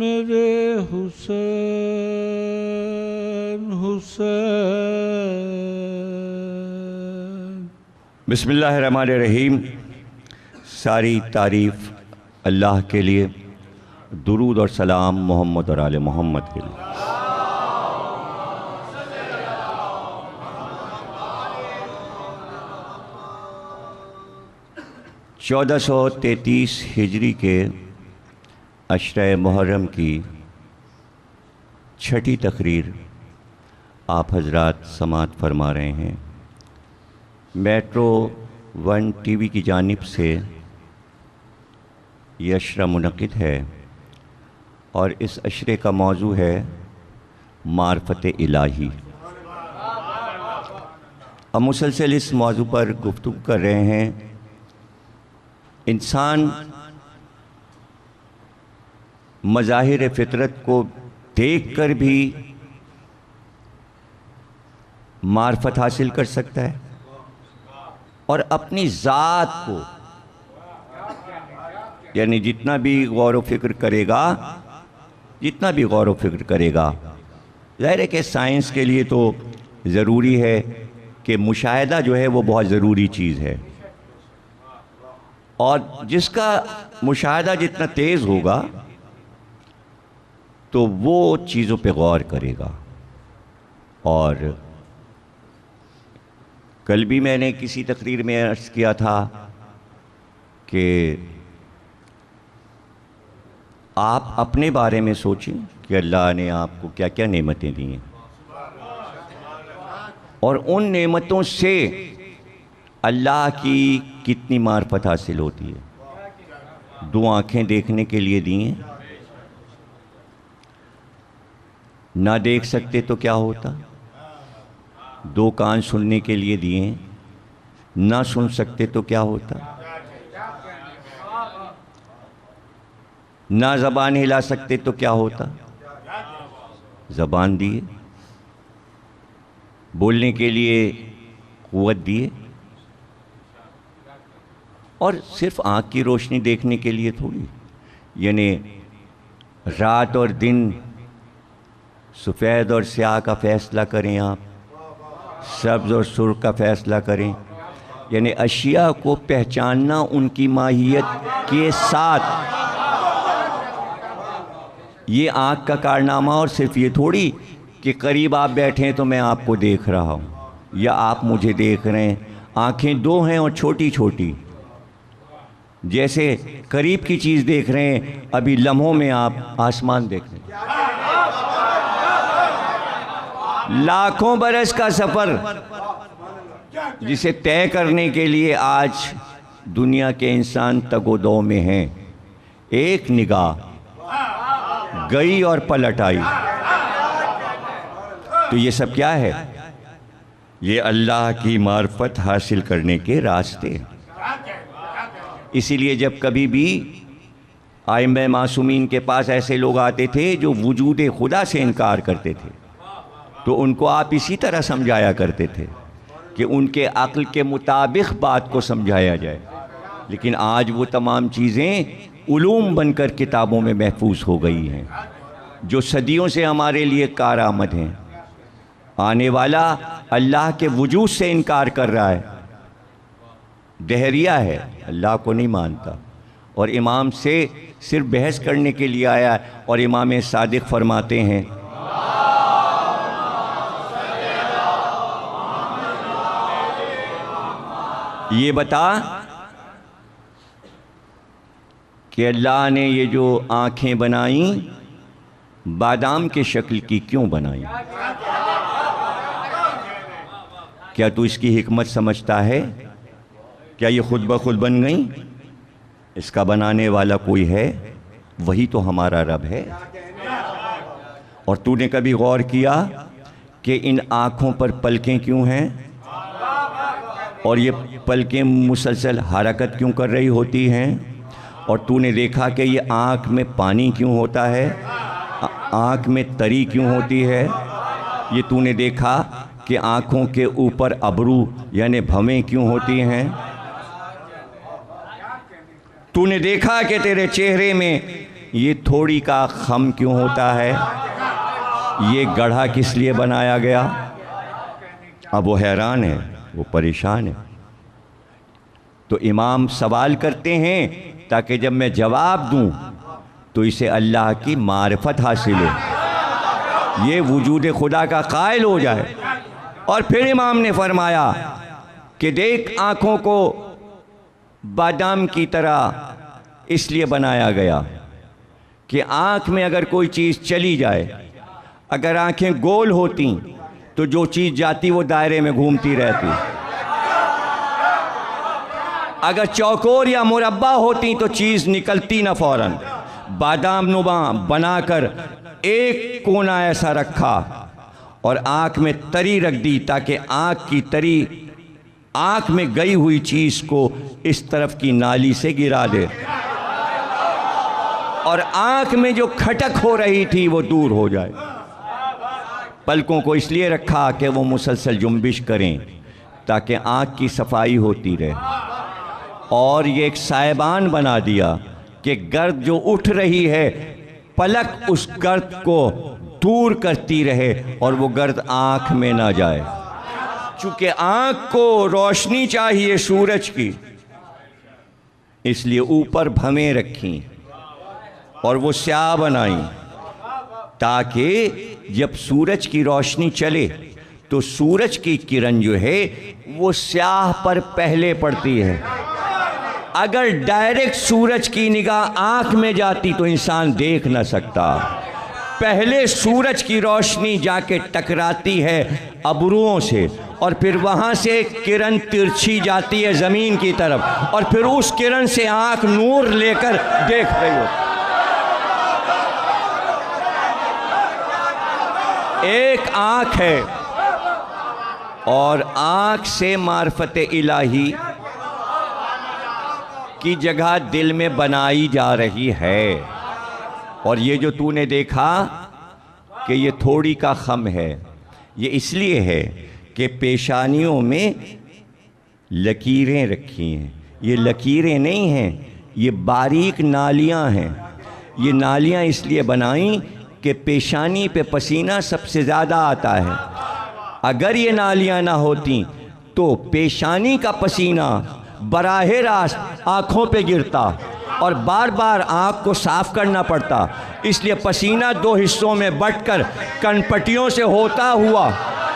मेरे हुसैन हुसैन। बिस्मिल्लाहिर्रहमानिर्रहीम। सारी तारीफ़ अल्लाह के लिए, दुरूद और सलाम मोहम्मद और आले मोहम्मद के लिए। चौदह 1433 हिजरी के अशरे मुहर्रम की छठी तकरीर आप हजरात समात फरमा रहे हैं। मेट्रो 1 टीवी की जानिब से ये अशरा मुनक़िद है और इस अशरे का मौजू है मार्फत इलाही। हम मुसलसल इस मौजू पर गुफ्तगू कर रहे हैं। इंसान मज़ाहिर फ़ितरत को देखकर भी मार्फत हासिल कर सकता है और अपनी ज़ात को, यानी जितना भी गौर व फिक्र करेगा, ज़ाहिर है कि साइंस के लिए तो ज़रूरी है कि मुशाहिदा जो है वो बहुत ज़रूरी चीज़ है, और जिसका मुशाहिदा जितना तेज़ होगा तो वो चीज़ों पे गौर करेगा। और कल भी मैंने किसी तकरीर में अर्ज़ किया था कि आप अपने बारे में सोचें कि अल्लाह ने आपको क्या क्या नेमतें दी हैं और उन नेमतों से अल्लाह की कितनी मार्फत हासिल होती है। 2 आँखें देखने के लिए दी हैं, ना देख सकते तो क्या होता। 2 कान सुनने के लिए दिए हैं, ना सुन सकते तो क्या होता। ना ज़बान हिला सकते तो क्या होता, ज़बान दिए। बोलने के लिए क़ुव्वत दिए, और सिर्फ आँख की रोशनी देखने के लिए थोड़ी, यानी रात और दिन, सफ़ेद और स्याह का फ़ैसला करें आप, सब्ज़ और सुर्ख का फ़ैसला करें, यानी अशिया को पहचानना उनकी माहियत के साथ, ये आँख का कारनामा। और सिर्फ ये थोड़ी कि करीब आप बैठे हैं तो मैं आपको देख रहा हूँ या आप मुझे देख रहे हैं। आँखें 2 हैं और छोटी छोटी, जैसे करीब की चीज़ देख रहे हैं, अभी लम्हों में आप आसमान देख रहे हैं। लाखों बरस का सफ़र जिसे तय करने के लिए आज दुनिया के इंसान तगोदो में हैं। एक निगाह गई और पलट आई। तो ये सब क्या है? ये अल्लाह की मार्फत हासिल करने के रास्ते। इसीलिए जब कभी भी आइम्मा मासूमीन के पास ऐसे लोग आते थे जो वजूद खुदा से इनकार करते थे, तो उनको आप इसी तरह समझाया करते थे कि उनके अक्ल के मुताबिक बात को समझाया जाए। लेकिन आज वो तमाम चीज़ें उलूम बनकर किताबों में महफूज हो गई हैं, जो सदियों से हमारे लिए कारआमद हैं। आने वाला अल्लाह के वजूद से इनकार कर रहा है, दहरिया है, अल्लाह को नहीं मानता, और इमाम से सिर्फ बहस करने के लिए आया है। और इमाम सादिक फरमाते हैं, ये बता कि अल्लाह ने ये जो आँखें बनाई बादाम के शक्ल की क्यों बनाई? क्या तू इसकी हिकमत समझता है? क्या ये खुद ब खुद बन गई? इसका बनाने वाला कोई है, वही तो हमारा रब है। और तूने कभी गौर किया कि इन आँखों पर पलकें क्यों हैं, और ये पलकें मुसलसल हरकत क्यों कर रही होती हैं? और तूने देखा कि ये आँख में पानी क्यों होता है, आँख में तरी क्यों होती है? ये तूने देखा कि आँखों के ऊपर अबरू यानी भवें क्यों होती हैं? तूने देखा कि तेरे चेहरे में ये थोड़ी का खम क्यों होता है? ये गढ़ा किस लिए बनाया गया? अब वो हैरान है, वो परेशान है। तो इमाम सवाल करते हैं ताकि जब मैं जवाब दूं तो इसे अल्लाह की मारिफत हासिल हो, ये वजूद खुदा का कायल हो जाए। और फिर इमाम ने फरमाया कि देख, आँखों को बादाम की तरह इसलिए बनाया गया कि आँख में अगर कोई चीज़ चली जाए, अगर आँखें गोल होती तो जो चीज़ जाती वो दायरे में घूमती रहती, अगर चौकोर या मुरब्बा होती तो चीज़ निकलती ना फौरन। बादाम नुमा बनाकर एक कोना ऐसा रखा और आँख में तरी रख दी ताकि आँख की तरी आँख में गई हुई चीज़ को इस तरफ की नाली से गिरा दे, और आँख में जो खटक हो रही थी वो दूर हो जाए। पलकों को इसलिए रखा कि वो मुसलसल जुम्बिश करें ताकि आँख की सफाई होती रहे। और ये एक साइबान बना दिया कि गर्द जो उठ रही है, पलक उस गर्द को दूर करती रहे और वो गर्द आँख में ना जाए। चूँकि आँख को रोशनी चाहिए सूरज की, इसलिए ऊपर भवें रखी और वो स्याह बनाई ताकि जब सूरज की रोशनी चले तो सूरज की किरण जो है वो स्याह पर पहले पड़ती है। अगर डायरेक्ट सूरज की निगाह आँख में जाती तो इंसान देख न सकता। पहले सूरज की रोशनी जाके टकराती है अबरुओं से, और फिर वहाँ से किरण तिरछी जाती है ज़मीन की तरफ, और फिर उस किरण से आँख नूर लेकर देख रही हो। एक आँख है और आँख से मार्फत इलाही की जगह दिल में बनाई जा रही है। और ये जो तूने देखा कि ये थोड़ी का खम है, ये इसलिए है कि पेशानियों में लकीरें रखी हैं। ये लकीरें नहीं हैं, ये बारीक नालियां हैं। ये नालियां इसलिए बनाई कि पेशानी पे पसीना सबसे ज़्यादा आता है। अगर ये नालियां ना होती तो पेशानी का पसीना बराहे रास्त आँखों पे गिरता और बार बार आँख को साफ करना पड़ता। इसलिए पसीना दो हिस्सों में बंटकर कनपटियों से होता हुआ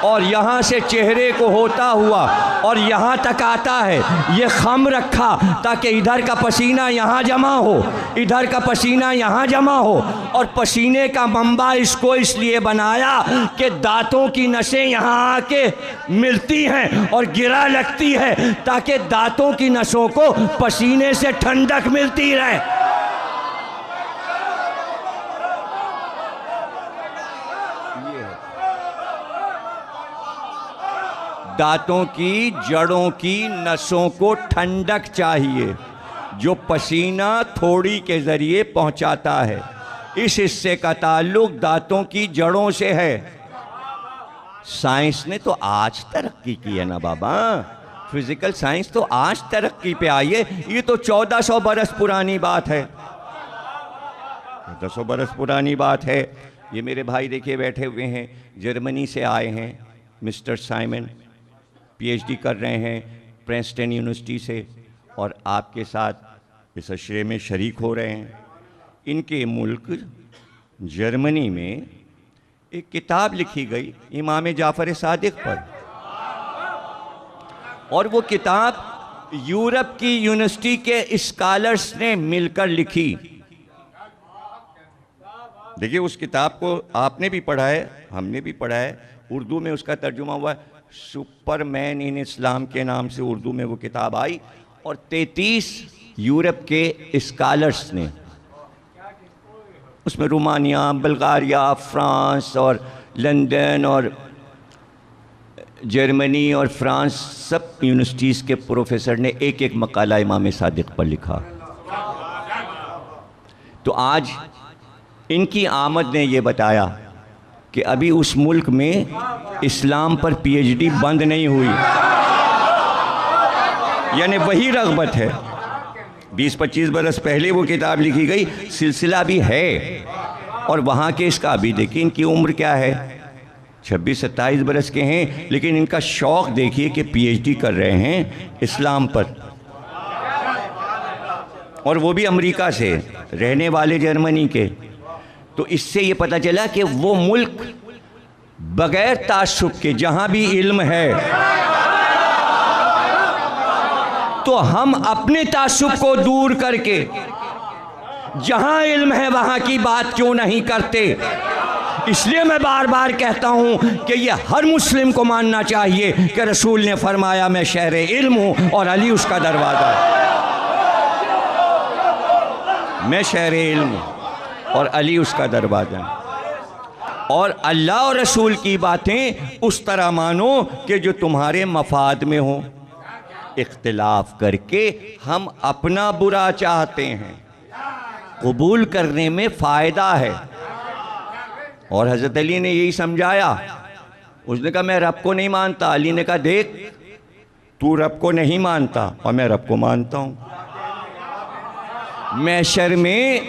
और यहाँ से चेहरे को होता हुआ और यहाँ तक आता है। ये खम रखा ताकि इधर का पसीना यहाँ जमा हो, इधर का पसीना यहाँ जमा हो। और पसीने का मंबा इसको इसलिए बनाया कि दांतों की नसें यहाँ आके मिलती हैं और गिरा लगती है ताकि दांतों की नसों को पसीने से ठंडक मिलती रहे। दांतों की जड़ों की नसों को ठंडक चाहिए जो पसीना थोड़ी के ज़रिए पहुंचाता है। इस हिस्से का ताल्लुक दांतों की जड़ों से है। साइंस ने तो आज तरक्की की है ना बाबा, फिजिकल साइंस तो आज तरक्की पे आई है। ये तो 1400 बरस पुरानी बात है, 1400 बरस पुरानी बात है। ये मेरे भाई देखिए बैठे हुए हैं, जर्मनी से आए हैं, मिस्टर साइमन पीएचडी कर रहे हैं प्रिंसटन यूनिवर्सिटी से, और आपके साथ इस अशरे में शरीक हो रहे हैं। इनके मुल्क जर्मनी में एक किताब लिखी गई इमाम जाफ़र सादिक पर, और वो किताब यूरोप की यूनिवर्सिटी के स्कॉलर्स ने मिलकर लिखी। देखिए उस किताब को आपने भी पढ़ा है, हमने भी पढ़ा है। उर्दू में उसका तर्जुमा हुआ है सुपरमैन इन इस्लाम के नाम से उर्दू में वो किताब आई, और 33 यूरोप के स्कॉलर्स ने उसमें रोमानिया, बल्गारिया, फ्रांस और लंदन और जर्मनी और फ्रांस सब यूनिवर्सिटीज़ के प्रोफेसर ने एक एक मकाला इमाम सादिक पर लिखा। तो आज इनकी आमद ने ये बताया कि अभी उस मुल्क में इस्लाम पर पीएचडी बंद नहीं हुई, यानी वही रग़बत है। 20-25 बरस पहले वो किताब लिखी गई, सिलसिला भी है। और वहाँ के इसका अभी देखिए इनकी उम्र क्या है, 26-27 बरस के हैं, लेकिन इनका शौक़ देखिए कि पीएचडी कर रहे हैं इस्लाम पर, और वो भी अमेरिका से, रहने वाले जर्मनी के। तो इससे ये पता चला कि वो मुल्क बगैर तासुब के जहाँ भी इल्म है, तो हम अपने तासुब को दूर करके जहाँ इल्म है वहाँ की बात क्यों नहीं करते। इसलिए मैं बार बार कहता हूँ कि ये हर मुस्लिम को मानना चाहिए कि रसूल ने फरमाया मैं शहर इल्म हूँ और अली उसका दरवाज़ा है। मैं शहर इल्म हूँ और अली उसका दरवाज़ा है। और अल्लाह और रसूल की बातें उस तरह मानो कि जो तुम्हारे मफाद में हो। इख्तिलाफ करके हम अपना बुरा चाहते हैं, कबूल करने में फ़ायदा है। और हज़रत अली ने यही समझाया। उसने कहा मैं रब को नहीं मानता। अली ने कहा देख, तू रब को नहीं मानता और मैं रब को मानता हूँ। महशर में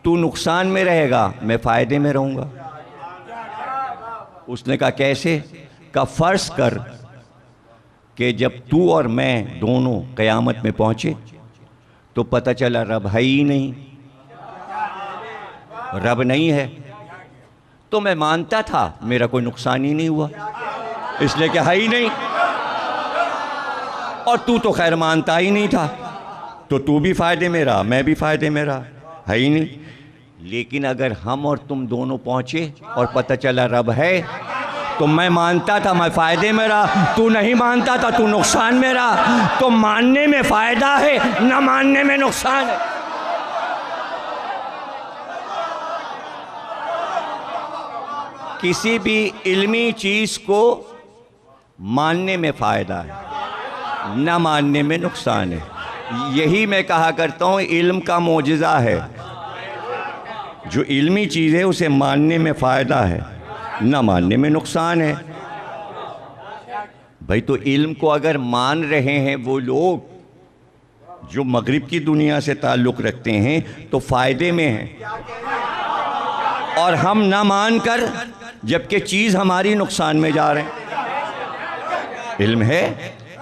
तू नुकसान में रहेगा, मैं फ़ायदे में रहूँगा। उसने कहा कैसे? का फ़र्ज़ कर कि जब तू और मैं दोनों क़यामत में पहुँचे तो पता चला रब है ही नहीं, रब नहीं है, तो मैं मानता था, मेरा कोई नुकसान ही नहीं हुआ, इसलिए कि है ही नहीं। और तू तो खैर मानता ही नहीं था, तो तू भी फ़ायदे में रहा, मैं भी फ़ायदे में रहा, है ही नहीं। लेकिन अगर हम और तुम दोनों पहुँचे और पता चला रब है, तो मैं मानता था, मैं फ़ायदे में रहा, तू नहीं मानता था, तू नुकसान में रहा। तो मानने में फ़ायदा है, न मानने में नुकसान है। किसी भी इल्मी चीज़ को मानने में फ़ायदा है, न मानने में नुकसान है। यही मैं कहा करता हूँ, इल्म का मोजिज़ा है। जो इल्मी चीज़ है उसे मानने में फ़ायदा है, न मानने में नुकसान है। भाई तो इल्म को अगर मान रहे हैं वो लोग जो मगरिब की दुनिया से ताल्लुक़ रखते हैं तो फ़ायदे में हैं, और हम ना मान कर जबकि चीज़ हमारी नुकसान में जा रहे हैं।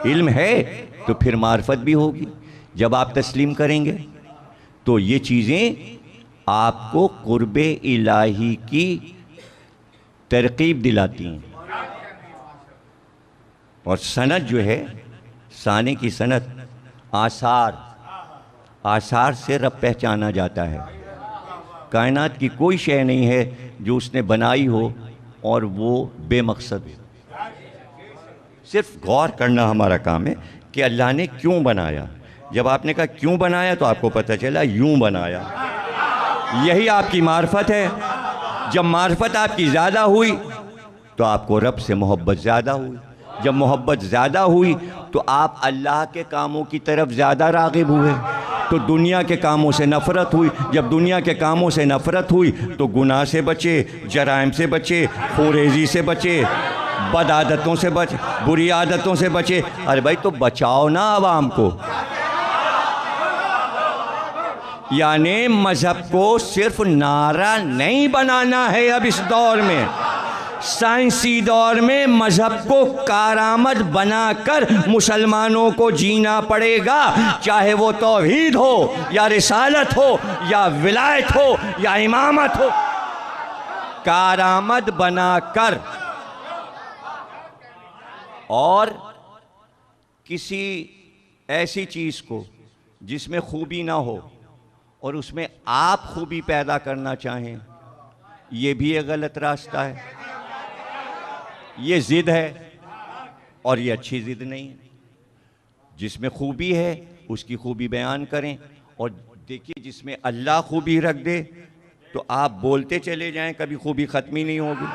इल्म है तो फिर मार्फत भी होगी। जब आप तस्लीम करेंगे तो ये चीज़ें आपको कुर्बे इलाही की तरकीब दिलाती हैं। और सनद जो है, साने की सनद, आसार से रब पहचाना जाता है। कायनात की कोई शय नहीं है जो उसने बनाई हो और वो बेमकसद हो। सिर्फ गौर करना हमारा काम है कि अल्लाह ने क्यों बनाया। जब आपने कहा क्यों बनाया तो आपको पता चला यूं बनाया। यही आपकी मार्फत है। जब मार्फत आपकी ज़्यादा हुई तो आपको रब से मोहब्बत ज़्यादा हुई। जब मोहब्बत ज़्यादा हुई तो आप अल्लाह के कामों की तरफ ज़्यादा राग़िब हुए, तो दुनिया के कामों से नफ़रत हुई। जब दुनिया के कामों से नफ़रत हुई तो गुनाह से बचे, जराइम से बचे, खुरेज़ी से बचे, बद आदतों से बचे, बुरी आदतों से बचे। अरे भाई तो बचाओ ना आवाम को। यानी मज़हब को सिर्फ नारा नहीं बनाना है। अब इस दौर में, साइंसी दौर में, मज़हब को कारआमद बनाकर मुसलमानों को जीना पड़ेगा, चाहे वो तौहीद हो या रिसालत हो या विलायत हो या इमामत हो। कारआमद बनाकर, और किसी ऐसी चीज़ को जिसमें खूबी ना हो और उसमें आप खूबी पैदा करना चाहें, ये भी एक गलत रास्ता है। ये ज़िद है और ये अच्छी ज़िद नहीं है। जिसमें खूबी है उसकी खूबी बयान करें। और देखिए, जिसमें अल्लाह खूबी रख दे तो आप बोलते चले जाएं, कभी खूबी ख़त्म ही नहीं होगी।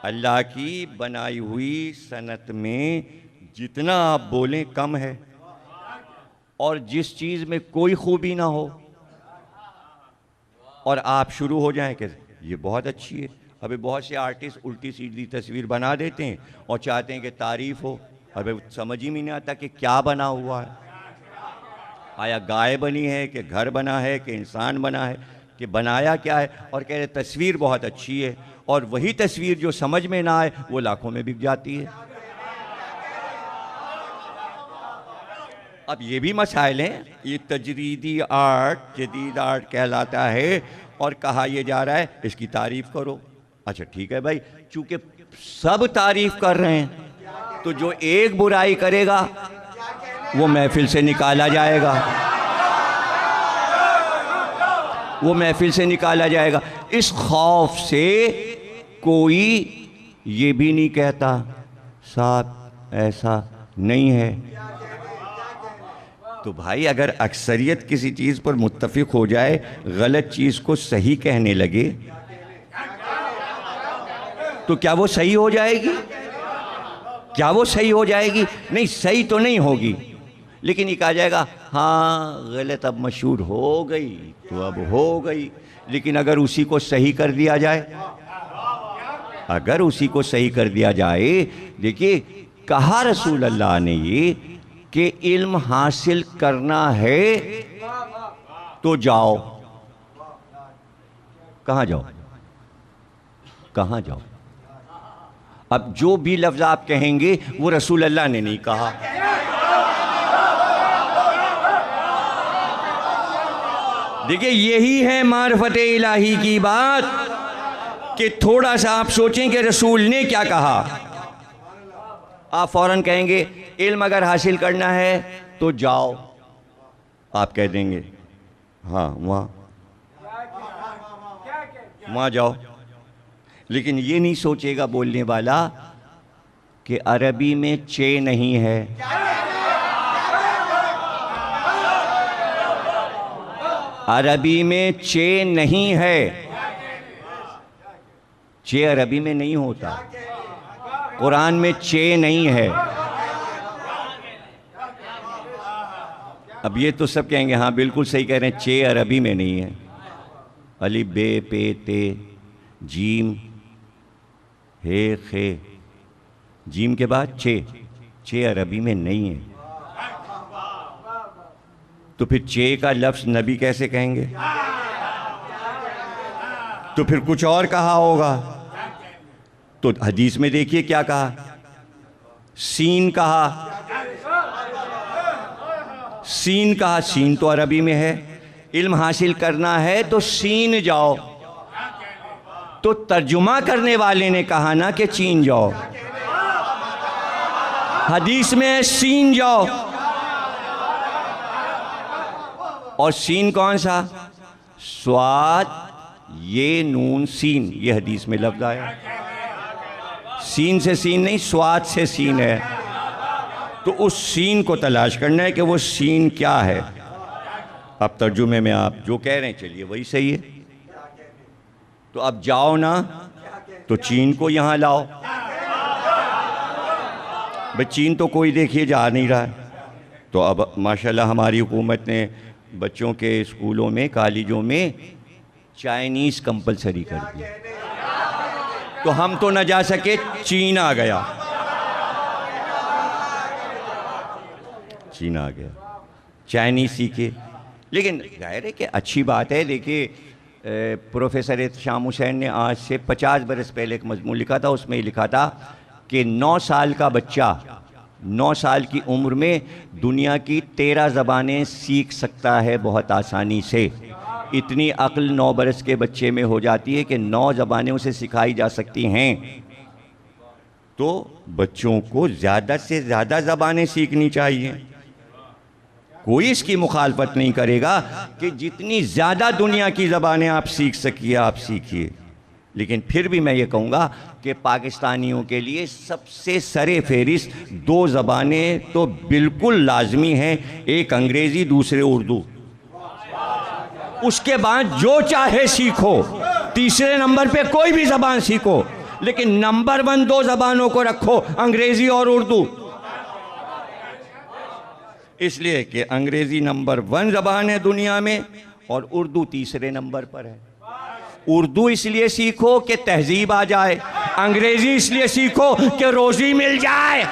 अल्लाह की बनाई हुई सनत में जितना आप बोलें कम है। और जिस चीज़ में कोई खूबी ना हो और आप शुरू हो जाएं कि ये बहुत अच्छी है। अभी बहुत से आर्टिस्ट उल्टी सीधी तस्वीर बना देते हैं और चाहते हैं कि तारीफ़ हो, अबे समझ ही नहीं आता कि क्या बना हुआ है। आया गाय बनी है कि घर बना है कि इंसान बना है कि बनाया क्या है? और कह रहे तस्वीर बहुत अच्छी है, और वही तस्वीर जो समझ में ना आए वो लाखों में बिक जाती है। अब ये भी मसाइल हैं, ये तजरीदी आर्ट, जदीद आर्ट कहलाता है, और कहा यह जा रहा है इसकी तारीफ करो। अच्छा ठीक है भाई, चूंकि सब तारीफ कर रहे हैं तो जो एक बुराई करेगा वो महफिल से निकाला जाएगा, वो महफिल से निकाला जाएगा। इस खौफ से कोई ये भी नहीं कहता साहब ऐसा नहीं है। तो भाई अगर अक्सरियत किसी चीज़ पर मुत्तफिक हो जाए, गलत चीज़ को सही कहने लगे, तो क्या वो सही हो जाएगी? क्या वो सही हो जाएगी? नहीं, सही तो नहीं होगी, लेकिन ये कहा जाएगा हाँ गलत अब मशहूर हो गई तो अब हो गई। लेकिन अगर उसी को सही कर दिया जाए, अगर उसी को सही कर दिया जाए, देखिए कहा रसूल अल्लाह ने ये कि इल्म हासिल करना है तो जाओ। कहाँ जाओ? कहाँ जाओ? अब जो भी लफ्ज़ आप कहेंगे वो रसूल अल्लाह ने नहीं कहा। देखिए यही है मारिफत इलाही की बात, कि थोड़ा सा आप सोचें कि रसूल ने क्या कहा। आप फौरन कहेंगे इल्म अगर हासिल करना है तो जाओ, आप कह देंगे हाँ वहाँ जाओ। लेकिन ये नहीं सोचेगा बोलने वाला कि अरबी में चे नहीं है, अरबी में चे नहीं है, चे अरबी में नहीं होता, कुरान में चे नहीं है। अब ये तो सब कहेंगे हाँ बिल्कुल सही कह रहे हैं, चे अरबी में नहीं है। अलिफ बे पे ते जीम हे खे, जीम के बाद चे, चे अरबी में नहीं है। तो फिर चे का लफ्ज़ नबी कैसे कहेंगे? तो फिर कुछ और कहा होगा। तो हदीस में देखिए क्या कहा, सीन कहा, सीन कहा, सीन तो अरबी में है। इल्म हासिल करना है तो सीन जाओ, तो तर्जुमा करने वाले ने कहा ना कि चीन जाओ, हदीस में है सीन जाओ। और सीन कौन सा? स्वाद ये नून सीन, ये हदीस में लफ्ज़ आया। सीन से सीन नहीं, स्वाद से सीन है। तो उस सीन को तलाश करना है कि वो सीन क्या है। अब तर्जुमे में आप जो कह रहे हैं चलिए वही सही है। तो अब जाओ ना, तो चीन को यहाँ लाओ। भाई चीन तो कोई देखिए जा नहीं रहा है। तो अब माशाल्लाह हमारी हुकूमत ने बच्चों के स्कूलों में, कॉलेजों में चाइनीज़ कंपलसरी कर दी। तो हम तो न जा सके, चीन आ गया, चीन आ गया, चाइनीज़ सीखे। लेकिन जाहिर है कि अच्छी बात है। देखिए प्रोफेसर एहतशाम हुसैन ने आज से 50 बरस पहले एक मजमून लिखा था, उसमें लिखा था कि 9 साल का बच्चा 9 साल की उम्र में दुनिया की 13 ज़बानें सीख सकता है बहुत आसानी से। इतनी अक्ल 9 बरस के बच्चे में हो जाती है कि 9 ज़बानें उसे सिखाई जा सकती हैं। तो बच्चों को ज़्यादा से ज़्यादा ज़बानें सीखनी चाहिए। कोई इसकी मुखालफत नहीं करेगा कि जितनी ज़्यादा दुनिया की ज़बानें आप सीख सकिए आप सीखिए। लेकिन फिर भी मैं ये कहूँगा कि पाकिस्तानियों के लिए सबसे सरे फहरिस्त 2 ज़बानें तो बिल्कुल लाजमी हैं, एक अंग्रेज़ी दूसरे उर्दू। उसके बाद जो चाहे सीखो, तीसरे नंबर पे कोई भी ज़बान सीखो, लेकिन नंबर 1 2 ज़बानों को रखो, अंग्रेज़ी और उर्दू। इसलिए कि अंग्रेज़ी नंबर 1 ज़बान है दुनिया में और उर्दू तीसरे नंबर पर है। उर्दू इसलिए सीखो कि तहजीब आ जाए, अंग्रेज़ी इसलिए सीखो कि रोज़ी मिल जाए।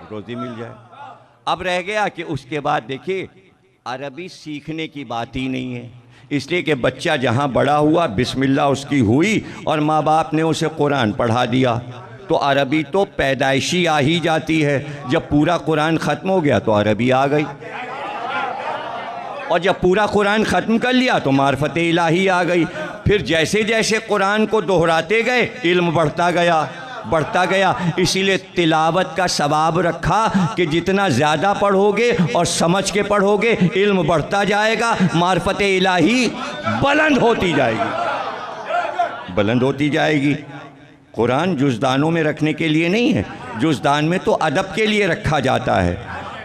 रोज़ी मिल जाए। अब रह गया कि उसके बाद देखिए अरबी सीखने की बात ही नहीं है, इसलिए कि बच्चा जहाँ बड़ा हुआ बिस्मिल्लाह उसकी हुई और माँ बाप ने उसे कुरान पढ़ा दिया, तो अरबी तो पैदाइशी आ ही जाती है। जब पूरा कुरान ख़त्म हो गया तो अरबी आ गई, और जब पूरा कुरान ख़त्म कर लिया तो मार्फत इलाही आ गई। फिर जैसे जैसे कुरान को दोहराते गए इल्म बढ़ता गया। इसीलिए तिलावत का सवाब रखा कि जितना ज़्यादा पढ़ोगे और समझ के पढ़ोगे इल्म बढ़ता जाएगा, मार्फत इलाही बुलंद होती जाएगी। कुरान जुज़दानों में रखने के लिए नहीं है, जुज़दान में तो अदब के लिए रखा जाता है,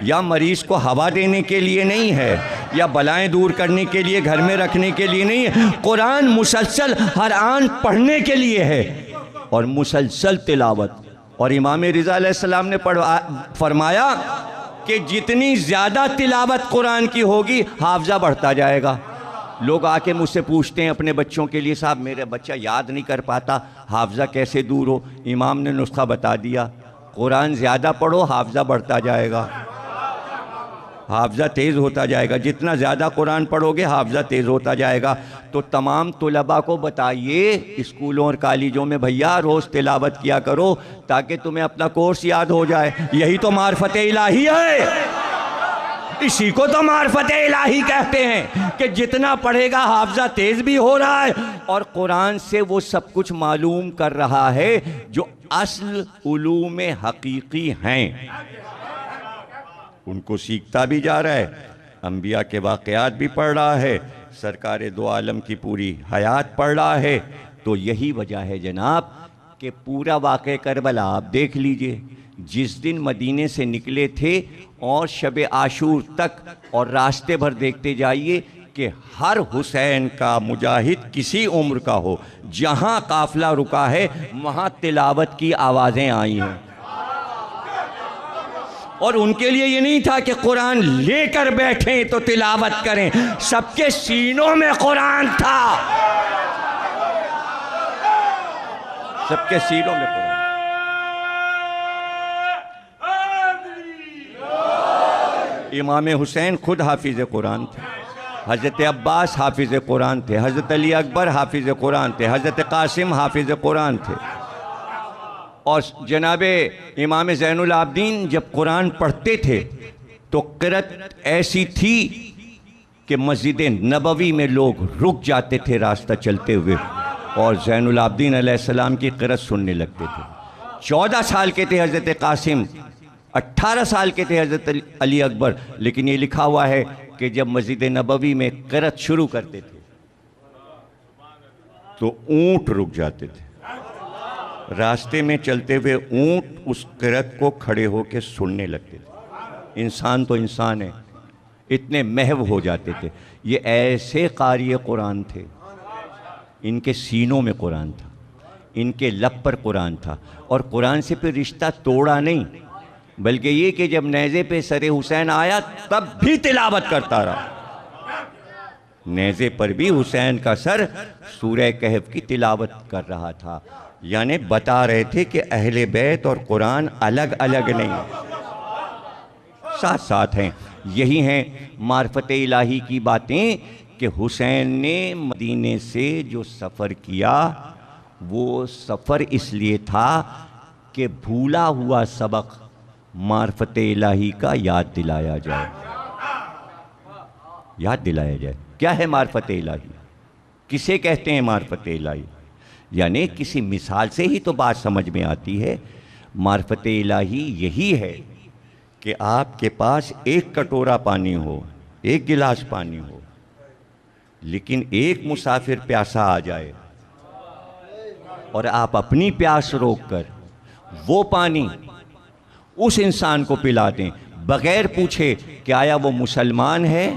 या मरीज़ को हवा देने के लिए नहीं है, या बलाएं दूर करने के लिए घर में रखने के लिए नहीं है। कुरान मुसलसल हर आन पढ़ने के लिए है और मुसलसल तिलावत। और इमाम रिज़ा अलैहिस्सलाम ने फरमाया कि जितनी ज़्यादा तिलावत कुरान की होगी हाफ़ज़ा बढ़ता जाएगा। लोग आके मुझसे पूछते हैं अपने बच्चों के लिए, साहब मेरा बच्चा याद नहीं कर पाता, हाफ़ज़ा कैसे दूर हो? इमाम ने नुस्खा बता दिया, कुरान ज़्यादा पढ़ो हाफ़ज़ा बढ़ता जाएगा, हाफ़ज़ा तेज़ होता जाएगा। जितना ज़्यादा कुरान पढ़ोगे हाफ़ज़ा तेज़ होता जाएगा। तो तमाम तुलबा को बताइए स्कूलों और कॉलेजों में, भैया रोज़ तिलावत किया करो ताकि तुम्हें अपना कोर्स याद हो जाए। यही तो मार्फत इलाही है, इसी को तो मार्फत इलाही कहते हैं कि जितना पढ़ेगा हाफ़ज़ा तेज़ भी हो रहा है और कुरान से वो सब कुछ मालूम कर रहा है जो असल उलूम हकीकी हैं, उनको सीखता भी जा रहा है, अंबिया के वाक़यात भी पढ़ रहा है, सरकार दो आलम की पूरी हयात पढ़ रहा है। तो यही वजह है जनाब कि पूरा वाक़या करबला आप देख लीजिए, जिस दिन मदीने से निकले थे और शब आशूर तक, और रास्ते भर देखते जाइए कि हर हुसैन का मुजाहिद किसी उम्र का हो, जहाँ काफ़िला रुका है वहाँ तिलावत की आवाज़ें आई हैं। और उनके लिए ये नहीं था कि कुरान लेकर बैठें तो तिलावत करें, सबके सीनों में कुरान था, सबके सीनों में कुरान। इमाम हुसैन खुद हाफिज़ कुरान थे, हज़रत अब्बास हाफिज़ कुरान थे, हज़रत अली अकबर हाफिज़ कुरान थे, हज़रत कासिम हाफिज़ कुरान थे। और जनाबे इमाम ज़ैनुल आबिदीन जब कुरान पढ़ते थे तो क़िरात ऐसी थी कि मस्जिद नबवी में लोग रुक जाते थे रास्ता चलते हुए और ज़ैनुल आबिदीन अलैहिस्सलाम की क़िरात सुनने लगते थे। 14 साल के थे हज़रत कासिम, 18 साल के थे हज़रत अली अकबर, लेकिन ये लिखा हुआ है कि जब मस्जिद नबवी में क़िरात शुरू करते थे तो ऊँट रुक जाते थे, रास्ते में चलते हुए ऊँट उस क़िरात को खड़े होकर सुनने लगते थे। इंसान तो इंसान है, इतने महव हो जाते थे। ये ऐसे कारी कुरान थे, इनके सीनों में कुरान था, इनके लब पर कुरान था, और कुरान से फिर रिश्ता तोड़ा नहीं, बल्कि ये कि जब नेज़े पे सरे हुसैन आया तब भी तिलावत करता रहा। नेज़े पर भी हुसैन का सर सूरह कहफ की तिलावत कर रहा था, यानी बता रहे थे कि अहले बैत और कुरान अलग अलग नहीं, साथ साथ हैं। यही हैं मार्फत इलाही की बातें कि हुसैन ने मदीने से जो सफ़र किया वो सफ़र इसलिए था कि भूला हुआ सबक मार्फत इलाही का याद दिलाया जाए, याद दिलाया जाए। क्या है मार्फत इलाही? किसे कहते हैं मार्फत इलाही? यानी किसी मिसाल से ही तो बात समझ में आती है। मार्फत इलाही यही है कि आपके पास एक कटोरा पानी हो, एक गिलास पानी हो, लेकिन एक मुसाफिर प्यासा आ जाए और आप अपनी प्यास रोककर वो पानी उस इंसान को पिला दें बग़ैर पूछे कि आया वो मुसलमान है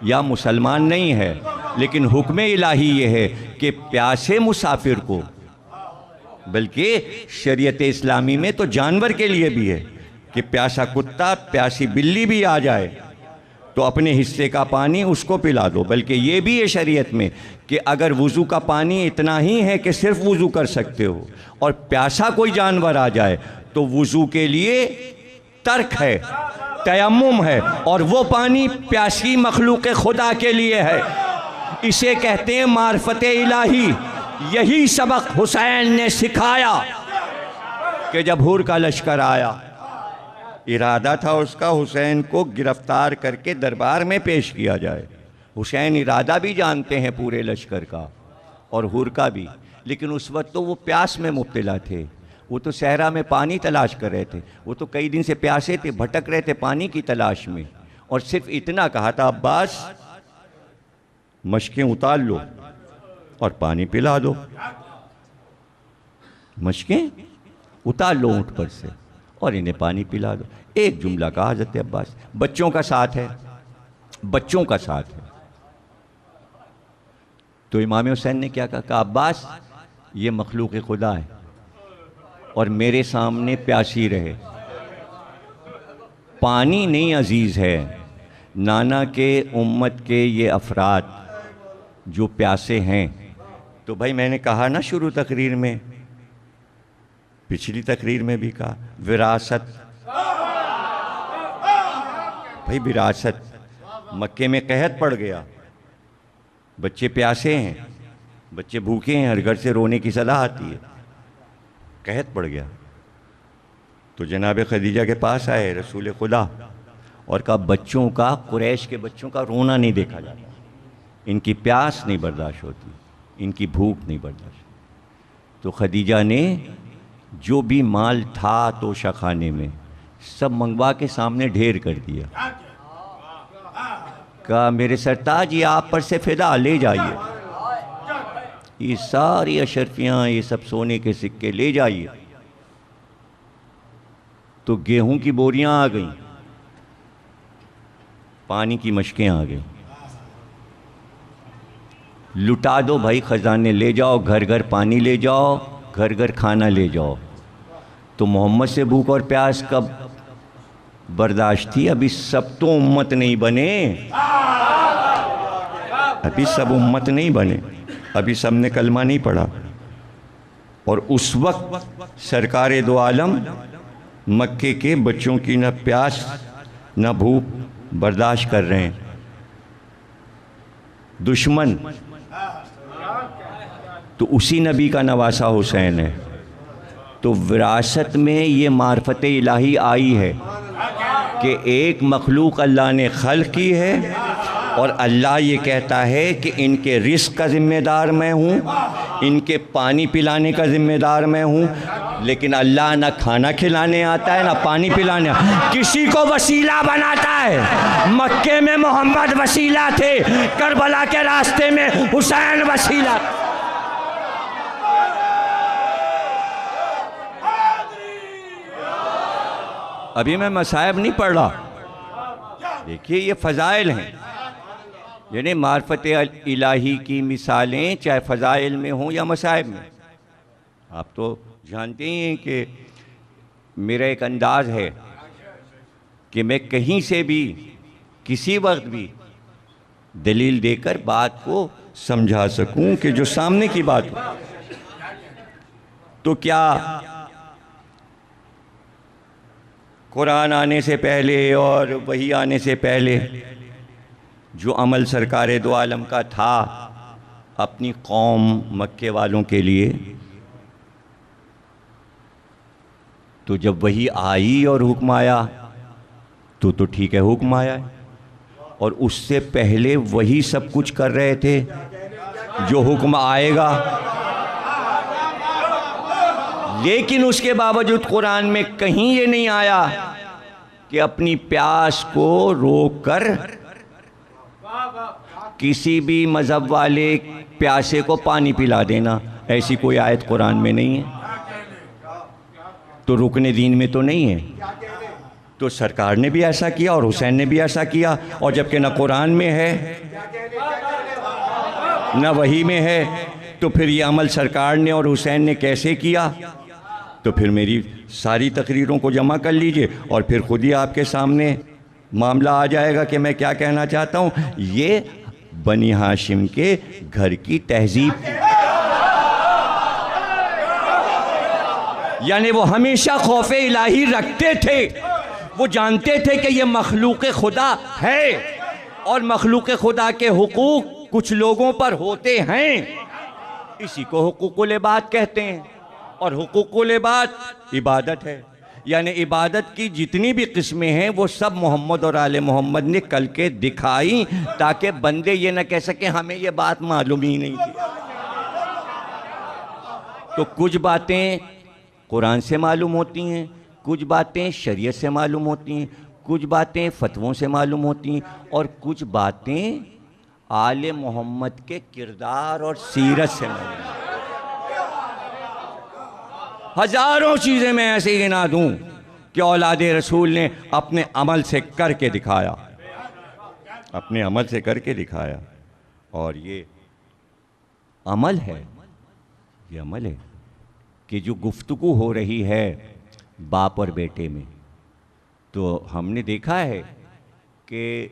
या मुसलमान नहीं है। लेकिन हुक्म इलाही ये है कि प्यासे मुसाफिर को, बल्कि शरीयत इस्लामी में तो जानवर के लिए भी है कि प्यासा कुत्ता प्यासी बिल्ली भी आ जाए तो अपने हिस्से का पानी उसको पिला दो। बल्कि ये भी है शरीयत में कि अगर वज़ू का पानी इतना ही है कि सिर्फ वज़ू कर सकते हो और प्यासा कोई जानवर आ जाए तो वज़ू के लिए तर्क है, तयम्मुम है, और वो पानी प्यासी मखलूक खुदा के लिए है। इसे कहते हैं मार्फत इलाही। यही सबक हुसैन ने सिखाया कि जब हुर का लश्कर आया, इरादा था उसका हुसैन को गिरफ्तार करके दरबार में पेश किया जाए। हुसैन इरादा भी जानते हैं पूरे लश्कर का और हुर का भी, लेकिन उस वक्त तो वो प्यास में मुब्तला थे। वो तो सहरा में पानी तलाश कर रहे थे, वो तो कई दिन से प्यासे थे, भटक रहे थे पानी की तलाश में। और सिर्फ इतना कहा था, अब्बास मशकें उतार लो और पानी पिला दो। मशकें उतार लो ऊँट पर से और इन्हें पानी पिला दो। एक जुमला कहा हज़रत अब्बास। बच्चों का साथ है, बच्चों का साथ है। तो इमाम हुसैन ने क्या कहा, अब्बास ये मखलूक खुदा है और मेरे सामने प्यासी रहे। पानी नहीं अजीज़ है, नाना के उम्मत के ये अफराद जो प्यासे हैं। तो भाई मैंने कहा ना शुरू तकरीर में, पिछली तकरीर में भी कहा, विरासत। भाई विरासत, मक्के में कहत पड़ गया, बच्चे प्यासे हैं, बच्चे भूखे हैं, हर घर से रोने की सलाह आती है, कहत पड़ गया। तो जनाब खदीजा के पास आए रसूल खुदा और कहा, बच्चों का, कुरैश के बच्चों का रोना नहीं देखा जाता, इनकी प्यास नहीं बर्दाश्त होती, इनकी भूख नहीं बर्दाश्त। तो खदीजा ने जो भी माल था तोशा खाने में सब मंगवा के सामने ढेर कर दिया। कहा, मेरे सरताज ये आप पर से फिदा, ले जाइए, ये सारी अशरफियाँ, ये सब सोने के सिक्के ले जाइए। तो गेहूं की बोरियां आ गईं, पानी की मशकें आ गई। लुटा दो भाई खजाने, ले जाओ, घर घर पानी ले जाओ, घर घर खाना ले जाओ। तो मोहम्मद से भूख और प्यास कब बर्दाश्त थी? अभी सब तो उम्मत नहीं बने, अभी सब उम्मत नहीं बने, अभी सब ने कलमा नहीं पढ़ा। और उस वक्त सरकार दो आलम मक्के के बच्चों की न प्यास न भूख बर्दाश्त कर रहे हैं। दुश्मन तो उसी नबी का नवासा हुसैन है। तो विरासत में ये मार्फत इलाही आई है कि एक मखलूक अल्लाह ने खल्क़ की है और अल्लाह ये कहता है कि इनके रिस्क का ज़िम्मेदार मैं हूँ, इनके पानी पिलाने का ज़िम्मेदार मैं हूँ। लेकिन अल्लाह ना खाना खिलाने आता है ना पानी पिलाने, किसी को वसीला बनाता है। मक्के में मोहम्मद वसीला थे, करबला के रास्ते में हुसैन वसीला। अभी मैं मसाइब नहीं पढ़ रहा, देखिए ये फ़ज़ाइल हैं, यानी मार्फत इलाही की मिसालें चाहे फ़ज़ाइल में हों या मसाइब में। आप तो जानते ही हैं कि मेरा एक अंदाज़ है कि मैं कहीं से भी किसी वक्त भी दलील देकर बात को समझा सकूं कि जो सामने की बात हो। तो क्या कुरान आने से पहले और वही आने से पहले जो अमल सरकार दो आलम का था अपनी कौम मक्के वालों के लिए, तो जब वही आई और हुक्म आया तो ठीक है, हुक्म आया है। और उससे पहले वही सब कुछ कर रहे थे जो हुक्म आएगा। लेकिन उसके बावजूद कुरान में कहीं ये नहीं आया कि अपनी प्यास को रोक कर किसी भी मज़हब वाले प्यासे को पानी पिला देना, ऐसी कोई आयत कुरान में नहीं है। तो रुकने दीन में तो नहीं है। तो सरकार ने भी ऐसा किया और हुसैन ने भी ऐसा किया, और जबकि न कुरान में है न वही में है, तो फिर ये अमल सरकार ने और हुसैन ने कैसे किया? तो फिर मेरी सारी तकरीरों को जमा कर लीजिए और फिर खुद ही आपके सामने मामला आ जाएगा कि मैं क्या कहना चाहता हूँ। ये बनी हाशिम के घर की तहजीब, यानी वो हमेशा खौफ इलाही रखते थे। वो जानते थे कि ये मखलूक खुदा है और मखलूक खुदा के हुकूक कुछ लोगों पर होते हैं, इसी को हुकूकुल इबाद कहते हैं। और हुकूकुल इबाद इबादत है, यानी इबादत की जितनी भी किस्में हैं वो सब मोहम्मद और आले मोहम्मद ने कल के दिखाई, ताकि बंदे ये न कह सके हमें ये बात मालूम ही नहीं थी। तो कुछ बातें कुरान से मालूम होती हैं, कुछ बातें शरीयत से मालूम होती हैं, कुछ बातें फतवों से मालूम होती हैं, और कुछ बातें आले मोहम्मद के किरदार और सीरत से मालूम होती हैं। हजारों चीज़ें मैं ऐसे ही गिना दूं कि औलाद रसूल ने अपने अमल से करके दिखाया, अपने अमल से करके दिखाया। और ये अमल है, ये अमल है कि जो गुफ्तगू हो रही है बाप और बेटे में, तो हमने देखा है कि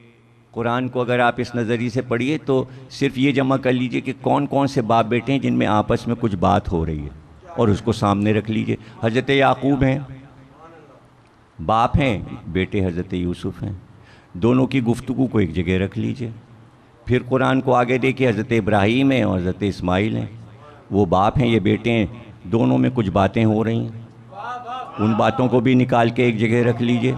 कुरान को अगर आप इस नज़रिए से पढ़िए तो सिर्फ ये जमा कर लीजिए कि कौन कौन से बाप बेटे हैं जिनमें आपस में कुछ बात हो रही है, और उसको सामने रख लीजिए। हज़रत याकूब हैं, बाप हैं, बेटे हज़रत यूसुफ हैं, दोनों की गुफ्तगू को एक जगह रख लीजिए। फिर कुरान को आगे देखिए, हज़रत इब्राहीम हैं और हज़रत इस्माइल हैं, वो बाप हैं, ये बेटे हैं, दोनों में कुछ बातें हो रही हैं, उन बातों को भी निकाल के एक जगह रख लीजिए।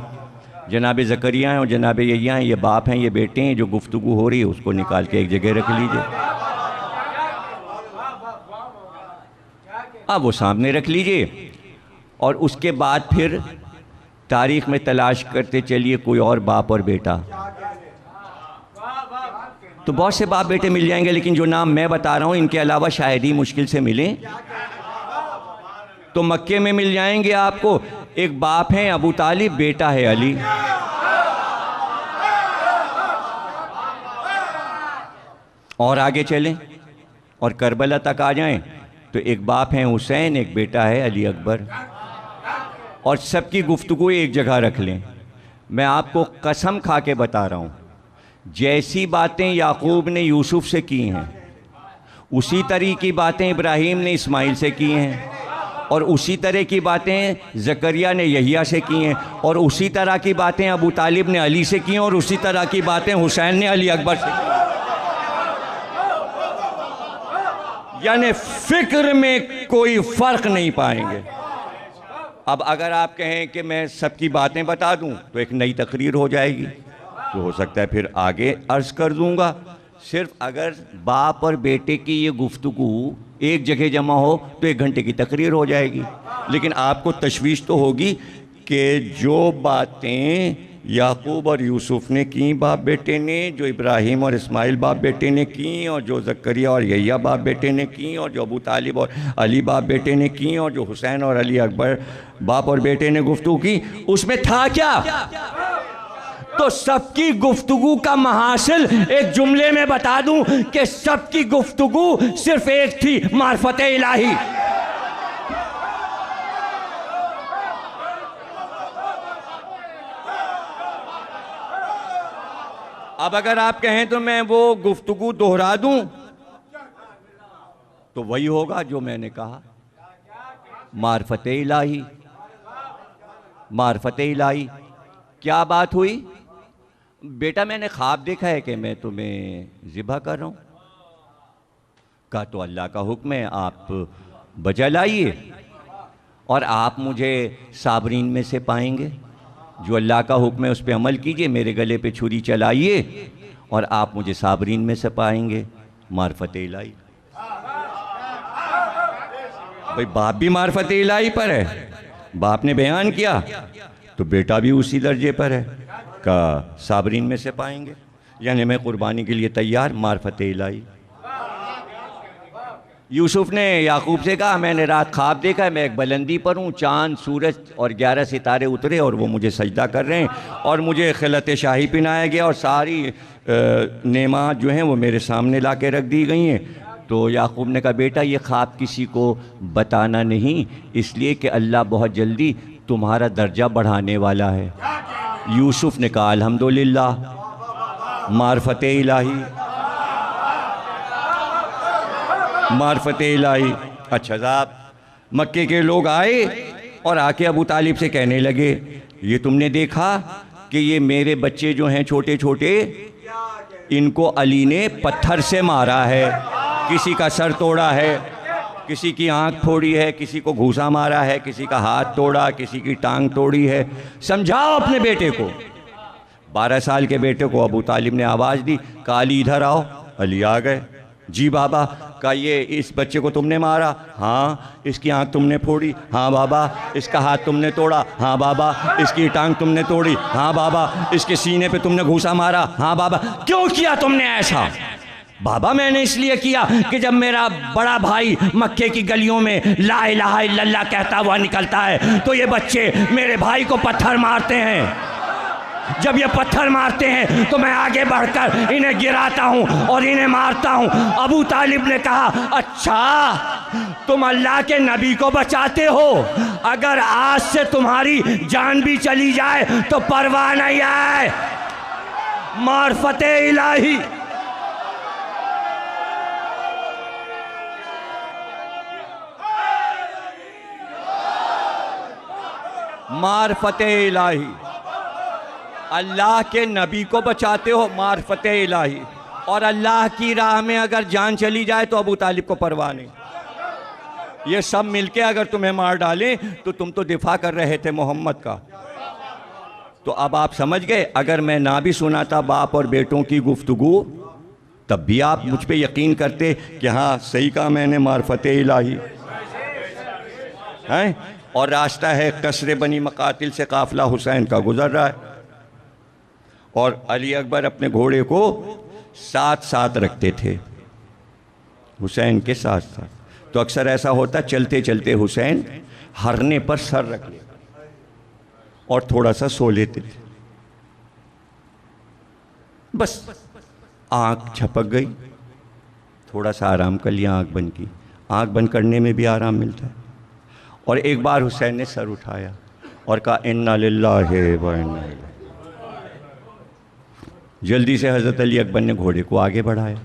जनाब ज़करिया हैं और जनाब यह्या हैं, ये बाप हैं, ये बेटे हैं, जो गुफ्तगू हो रही है उसको निकाल के एक जगह रख लीजिए। अब वो सामने रख लीजिए, और उसके बाद फिर तारीख़ में तलाश करते चलिए कोई और बाप और बेटा, तो बहुत से बाप बेटे मिल जाएंगे, लेकिन जो नाम मैं बता रहा हूँ इनके अलावा शायद ही मुश्किल से मिले। तो मक्के में मिल जाएंगे आपको, एक बाप है अबू तालिब, बेटा है अली। और आगे चलें और करबला तक आ जाएं तो एक बाप है हुसैन, एक बेटा है अली अकबर, और सबकी गुफ्तगू एक जगह रख लें। मैं आपको कसम खा के बता रहा हूँ, जैसी बातें याकूब ने यूसुफ से की हैं, उसी तरह की बातें इब्राहीम ने इस्माइल से की हैं, और उसी तरह की बातें ज़करिया ने यहिया से की हैं, और उसी तरह की बातें अबू तालिब ने अली से की हैं, और उसी तरह की बातें हुसैन ने अली अकबर से की। यानी फ़िक्र में कोई फ़र्क नहीं पाएंगे। अब अगर आप कहें कि मैं सबकी बातें बता दूं तो एक नई तकरीर हो जाएगी, तो हो सकता है फिर आगे अर्ज़ कर दूंगा। सिर्फ अगर बाप और बेटे की ये गुफ्तगू एक जगह जमा हो तो 1 घंटे की तकरीर हो जाएगी। लेकिन आपको तशवीश तो होगी कि जो बातें याकूब और यूसुफ ने की बाप बेटे ने, जो इब्राहीम और इस्माइल बाप बेटे ने की, और जो ज़करिया और यहिया बाप बेटे ने की, और जो अबू तालिब और अली बाप बेटे ने की, और जो हुसैन और अली अकबर बाप और बेटे ने गुफ्तगू की, उसमें था क्या? तो सबकी गुफ्तगू का महासिल एक जुमले में बता दूं कि सबकी गुफ्तगू सिर्फ एक थी, मार्फत इलाही। अब अगर आप कहें तो मैं वो गुफ्तगू दोहरा दूं तो वही होगा जो मैंने कहा, मार्फत इलाही। मार्फत इलाही क्या बात हुई? बेटा मैंने ख्वाब देखा है कि मैं तुम्हें ज़िबा कर रहा हूँ। कहा तो अल्लाह का हुक्म है, आप बजा लाइए और आप मुझे साबरीन में से पाएंगे। जो अल्लाह का हुक्म है उस पर अमल कीजिए, मेरे गले पे छुरी चलाइए और आप मुझे साबरीन में से पाएंगे। मार्फत इलाही। भाई बाप भी मार्फत इलाही पर है, बाप ने बयान किया तो बेटा भी उसी दर्जे पर है का साबरीन में से पाएंगे। यानी मैं कुर्बानी के लिए तैयार, मार्फत इलाही। यूसुफ ने याकूब से कहा मैंने रात ख्वाब देखा है, मैं एक बुलंदी पर हूँ, चाँद सूरज और 11 सितारे उतरे और वो मुझे सजदा कर रहे हैं और मुझे खिलत शाही पहनाया गया और सारी नेमात जो हैं वो मेरे सामने ला के रख दी गई हैं। तो याकूब ने कहा बेटा ये ख्वाब किसी को बताना नहीं, इसलिए कि अल्लाह बहुत जल्दी तुम्हारा दर्जा बढ़ाने वाला है। यूसुफ ने कहा अल्हम्दुलिल्लाह, मार्फत इलाही, मार्फत इलाही। अच्छा साहब, मक्के के लोग आए और आके अबू तालिब से कहने लगे ये तुमने देखा कि ये मेरे बच्चे जो हैं छोटे छोटे, इनको अली ने पत्थर से मारा है, किसी का सर तोड़ा है, किसी की आंख फोड़ी है, किसी को घूसा मारा है, किसी का हाथ तोड़ा, किसी की टांग तोड़ी है। समझाओ अपने बेटे को। 12 साल के बेटे को अबू तालिब ने आवाज़ दी, कहा अली इधर आओ। अली आ गए। जी बाबा। कहा ये इस बच्चे को तुमने मारा? हाँ। इसकी आंख तुमने फोड़ी? हाँ बाबा। इसका हाथ तुमने तोड़ा? हाँ बाबा। इसकी टांग तुमने तोड़ी? हाँ बाबा। इसके सीने पे तुमने घूसा मारा? हाँ बाबा। क्यों किया तुमने ऐसा? बाबा मैंने इसलिए किया कि जब मेरा बड़ा भाई मक्के की गलियों में ला इलाहा इल्लल्लाह कहता हुआ निकलता है तो ये बच्चे मेरे भाई को पत्थर मारते हैं। जब ये पत्थर मारते हैं तो मैं आगे बढ़कर इन्हें गिराता हूँ और इन्हें मारता हूँ। अबू तालिब ने कहा, अच्छा तुम अल्लाह के नबी को बचाते हो, अगर आज से तुम्हारी जान भी चली जाए तो परवाह नहीं है। मार्फते इलाही। मार्फते इलाही, अल्लाह के नबी को बचाते हो, मार्फते इलाही। और अल्लाह की राह में अगर जान चली जाए तो अबू तालिब को परवाह नहीं। ये सब मिलके अगर तुम्हें मार डालें तो तुम तो दिफा कर रहे थे मोहम्मद का। तो अब आप समझ गए, अगर मैं ना भी सुनाता बाप और बेटों की गुफ्तगू तब भी आप मुझ पे यकीन करते कि हाँ सही कहा मैंने, मार्फते इलाही हैं। और रास्ता है कसरे बनी मकातिल से काफिला हुसैन का गुजर रहा है और अली अकबर अपने घोड़े को साथ साथ रखते थे, हुसैन के साथ साथ। तो अक्सर ऐसा होता, चलते चलते हुसैन हरने पर सर रख लेते और थोड़ा सा सो लेते थे। बस आँख झपक गई, थोड़ा सा आराम कर लिया, आँख बंद की। आँख बंद करने में भी आराम मिलता है। और एक बार हुसैन ने सर उठाया और कहा इन्ना लिल्लाहि व इन्ना इलैहि। जल्दी से हज़रत अली अकबर ने घोड़े को आगे बढ़ाया।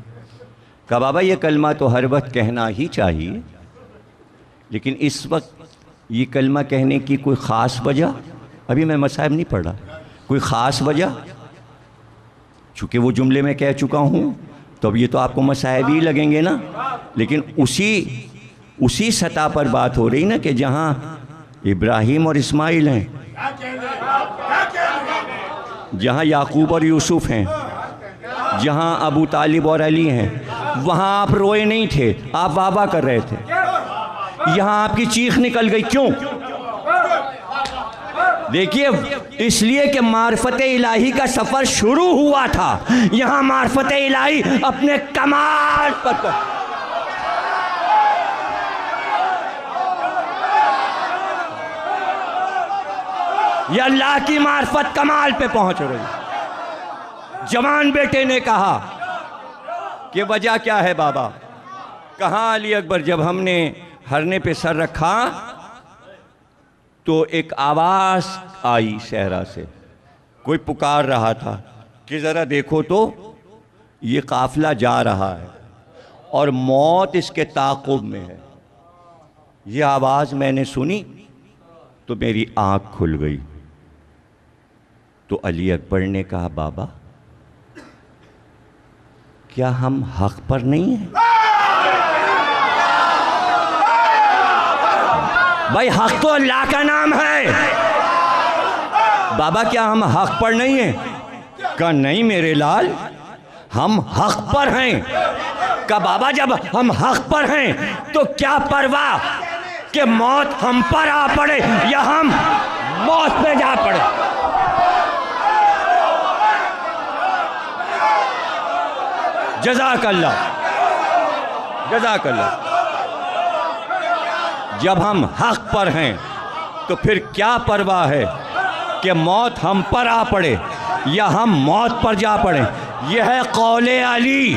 कहा बाबा ये कलमा तो हर वक्त कहना ही चाहिए, लेकिन इस वक्त ये कलमा कहने की कोई ख़ास वजह? अभी मैं मसाइब नहीं पढ़ा, कोई ख़ास वजह? चूँकि वो जुमले में कह चुका हूँ तो अब ये तो आपको मसाइब ही लगेंगे ना। लेकिन उसी सतह पर बात हो रही ना कि जहाँ इब्राहीम और इस्माइल हैं, जहाँ याकूब और यूसुफ हैं, जहाँ अबू तालिब और अली हैं, वहाँ आप रोए नहीं थे, आप वाह वाह कर रहे थे। यहाँ आपकी चीख निकल गई, क्यों? देखिए, इसलिए कि मार्फते इलाही का सफ़र शुरू हुआ था। यहाँ मार्फते इलाही अपने कमाल पर ये अल्लाह की मार्फत कमाल पे पहुंच रही। जवान बेटे ने कहा कि वजह क्या है बाबा? कहा अली अकबर, जब हमने हरने पे सर रखा तो एक आवाज़ आई सहरा से, कोई पुकार रहा था कि ज़रा देखो तो ये काफ़िला जा रहा है और मौत इसके ताक़ुब में है। ये आवाज़ मैंने सुनी तो मेरी आँख खुल गई। तो अली अकबर ने कहा बाबा क्या हम हक पर नहीं हैं? भाई हक तो अल्लाह का नाम है। बाबा क्या हम हक पर नहीं हैं? कहा नहीं मेरे लाल, हम हक पर हैं। कहा बाबा जब हम हक पर हैं तो क्या परवाह कि मौत हम पर आ पड़े या हम मौत पे जा पड़े। जज़ाकल्लाह, जज़ाकल्लाह। जब हम हक पर हैं तो फिर क्या परवाह है कि मौत हम पर आ पड़े या हम मौत पर जा पड़े। यह है कौले अली।